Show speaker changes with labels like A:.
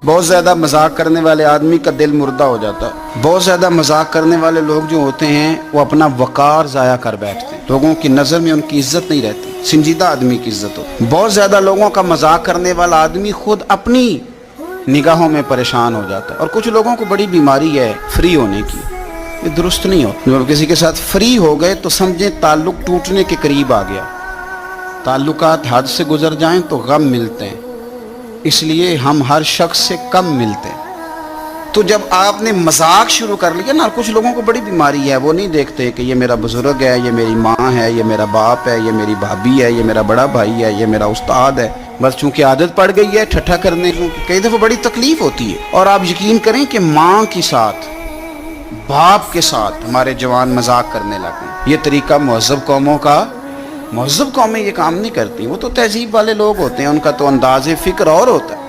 A: بہت زیادہ مذاق کرنے والے آدمی کا دل مردہ ہو جاتا ہے. بہت زیادہ مذاق کرنے والے لوگ جو ہوتے ہیں وہ اپنا وقار ضائع کر بیٹھتے ہیں. لوگوں کی نظر میں ان کی عزت نہیں رہتی. سنجیدہ آدمی کی عزت ہوتی. بہت زیادہ لوگوں کا مذاق کرنے والا آدمی خود اپنی نگاہوں میں پریشان ہو جاتا ہے. اور کچھ لوگوں کو بڑی بیماری ہے فری ہونے کی. یہ درست نہیں ہو. جب کسی کے ساتھ فری ہو گئے تو سمجھیں تعلق ٹوٹنے کے قریب آ گیا. تعلقات حد سے گزر جائیں تو غم ملتے ہیں. اس لیے ہم ہر شخص سے کم ملتے ہیں. تو جب آپ نے مذاق شروع کر لیا نا، کچھ لوگوں کو بڑی بیماری ہے، وہ نہیں دیکھتے کہ یہ میرا بزرگ ہے، یہ میری ماں ہے، یہ میرا باپ ہے، یہ میری بھابھی ہے، یہ میرا بڑا بھائی ہے، یہ میرا استاد ہے. بس چونکہ عادت پڑ گئی ہے ٹھٹھا کرنے کی، کئی دفعہ بڑی تکلیف ہوتی ہے. اور آپ یقین کریں کہ ماں کے ساتھ، باپ کے ساتھ ہمارے جوان مذاق کرنے لگے. یہ طریقہ مہذب قومیں یہ کام نہیں کرتی. وہ تو تہذیب والے لوگ ہوتے ہیں، ان کا تو انداز فکر اور ہوتا ہے.